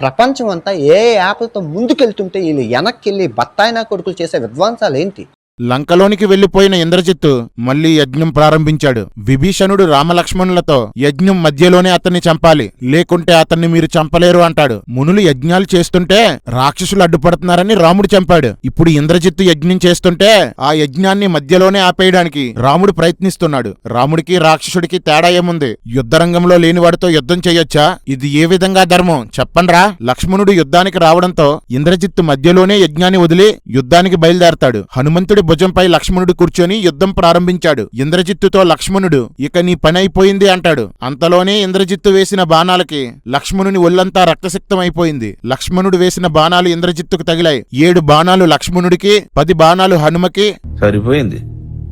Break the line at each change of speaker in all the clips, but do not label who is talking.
ప్రపంచం అంతా ఏ యాప్లతో ముందుకెళ్తుంటే వీళ్ళు వెనక్కి బత్తాయినా కొడుకులు చేసే విధ్వంసాలు ఏంటి?
లంకలోనికి వెళ్లిపోయిన ఇంద్రజిత్తు మళ్లీ యజ్ఞం ప్రారంభించాడు. విభీషణుడు రామలక్ష్మణులతో యజ్ఞం మధ్యలోనే అతన్ని చంపాలి, లేకుంటే అతన్ని మీరు చంపలేరు అంటాడు. మునులు యజ్ఞాలు చేస్తుంటే రాక్షసులు అడ్డుపడుతున్నారని రాముడు చంపాడు. ఇప్పుడు ఇంద్రజిత్తు యజ్ఞం చేస్తుంటే ఆ యజ్ఞాన్ని మధ్యలోనే ఆపేయడానికి రాముడు ప్రయత్నిస్తున్నాడు. రాముడికి రాక్షసుడికి తేడా ఏముంది? యుద్ధరంగంలో లేనివాడితో యుద్ధం చెయ్యొచ్చా? ఇది ఏ విధంగా ధర్మం చెప్పండ్రా? లక్ష్మణుడు యుద్ధానికి రావడంతో ఇంద్రజిత్తు మధ్యలోనే యజ్ఞాన్ని వదిలి యుద్ధానికి బయలుదేరతాడు. హనుమంతుడి భుజంపై లక్ష్మణుడు కూర్చొని యుద్ధం ప్రారంభించాడు. ఇంద్రజిత్తుతో లక్ష్మణుడు ఇక నీ పని అయిపోయింది అంటాడు. అంతలోనే ఇంద్రజిత్తు వేసిన బాణాలకి లక్ష్మణుని ఒళ్లంతా రక్తసిక్తమైపోయింది. లక్ష్మణుడు వేసిన బాణాలు ఇంద్రజిత్తుకు తగిలాయి. 7 బాణాలు లక్ష్మణుడికి, 10 బాణాలు హనుమకి.
సరిపోయింది.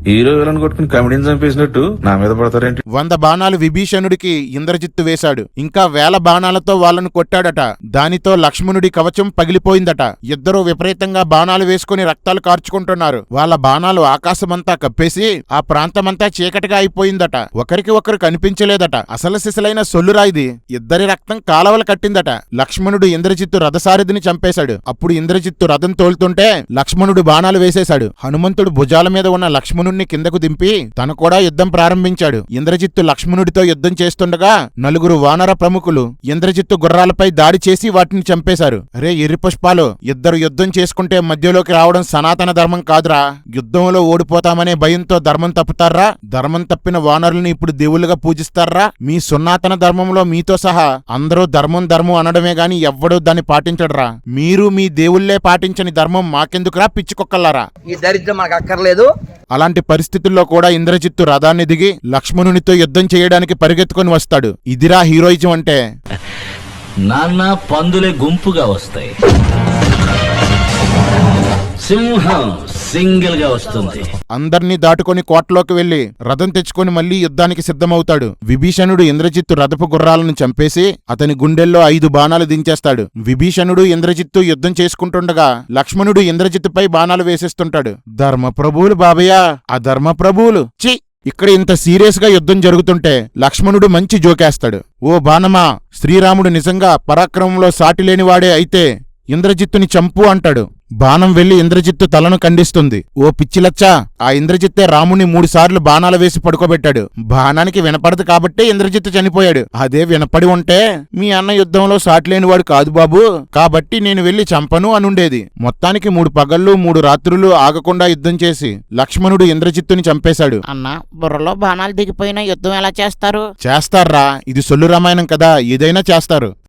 హీరో విలన్ కొట్టుకుని కమెడీని చంపేసినట్టు నా మీద పడతారేంటి?
100 బాణాలు విభీషణుడికి ఇంద్రజిత్తు వేశాడు. ఇంకా 1000 బాణాలతో వాళ్లను కొట్టాడట. దానితో లక్ష్మణుడి కవచం పగిలిపోయిందట. ఇద్దరూ విపరీతంగా బాణాలు వేసుకుని రక్తాలు కార్చుకుంటున్నారు. వాళ్ళ బాణాలు ఆకాశమంతా కప్పేసి ఆ ప్రాంతమంతా చీకటిగా అయిపోయిందట. ఒకరికి ఒకరు కనిపించలేదట. అసలు సిసలైన సొల్లురాయిది. ఇద్దరి రక్తం కాలవలు కట్టిందట. లక్ష్మణుడు ఇంద్రజిత్తు రథసారథిని చంపేశాడు. అప్పుడు ఇంద్రజిత్తు రథం తోలుతుంటే లక్ష్మణుడు బాణాలు వేసేశాడు. హనుమంతుడు భుజాల మీద ఉన్న లక్ష్మణుడిని కిందకు దింపి తను కూడా యుద్ధం ప్రారంభించాడు. ఇంద్రజిత్తు లక్ష్మణుడితో యుద్ధం చేస్తుండగా 4 వానర ప్రముఖులు ఇంద్రజిత్తు గుర్రాలపై దాడి చేసి వాటిని చంపేశారు. రే ఎర్రి పుష్పాలు, ఇద్దరు యుద్ధం చేసుకుంటే మధ్యలోకి రావడం సనాతన ధర్మం కాదురా. యుద్ధంలో ఓడిపోతామనే భయంతో ధర్మం తప్పుతారా? ధర్మం తప్పిన వానరుల్ని ఇప్పుడు దేవుళ్ళుగా పూజిస్తారా? మీ సున్నాతన ధర్మంలో మీతో సహా అందరూ ధర్మం ధర్మం అనడమే గాని ఎవ్వడూ దాన్ని పాటించడరా. మీరు మీ దేవుళ్లే పాటించని ధర్మం మాకెందుకురా పిచ్చికొక్కల్లారా?
ఈ దరిద్రం మాకు అక్కర్లేదు.
అలాంటి పరిస్థితుల్లో కూడా ఇంద్రజిత్తు రథాన్ని దిగి లక్ష్మణునితో యుద్ధం చేయడానికి పరిగెత్తుకొని వస్తాడు. ఇదిరా హీరోయిజం అంటే.
నాన్న పందులే గుంపుగా వస్తాయి, సింహం సింగిల్ గా వస్తుంది.
అందర్నీ దాటుకొని కోటలోకి వెళ్లి రథం తెచ్చుకొని మళ్లీ యుద్ధానికి సిద్ధమవుతాడు. విభీషణుడు ఇంద్రజిత్తు రథపు గుర్రాలను చంపేసి అతని గుండెల్లో 5 బాణాలు దించేస్తాడు. విభీషణుడు ఇంద్రజిత్తు యుద్ధం చేసుకుంటుండగా లక్ష్మణుడు ఇంద్రజిత్తుపై బాణాలు వేసేస్తుంటాడు. ధర్మప్రభువులు బాబయ్య, అధర్మప్రభువులు చి. ఇక్కడ ఇంత సీరియస్ గా యుద్ధం జరుగుతుంటే లక్ష్మణుడు మంచి జోకేస్తాడు. ఓ బాణమా, శ్రీరాముడు నిజంగా పరాక్రమంలో సాటిలేనివాడే అయితే ఇంద్రజిత్తుని చంపు అంటాడు. బాణం వెళ్లి ఇంద్రజిత్తు తలను ఖండిస్తుంది. ఓ పిచ్చిలచ్చా, ఆ ఇంద్రజిత్తే రాముని 3 సార్లు బాణాలు వేసి పడుకోబెట్టాడు. బాణానికి వినపడదు కాబట్టే ఇంద్రజిత్తు చనిపోయాడు. అదే వినపడి ఉంటే మీ అన్న యుద్ధంలో సాటిలేనివాడు కాదు బాబు, కాబట్టి నేను వెళ్లి చంపను అనుండేది. మొత్తానికి 3 పగళ్ళు 3 రాత్రులు ఆగకుండా యుద్ధం చేసి లక్ష్మణుడు ఇంద్రజిత్తుని చంపేశాడు.
అన్న, బుర్రలో బాణాలు దిగిపోయిన యుద్ధం ఎలా చేస్తారు?
చేస్తారా? ఇది సొల్లు రామాయణం కదా, ఏదైనా చేస్తారు.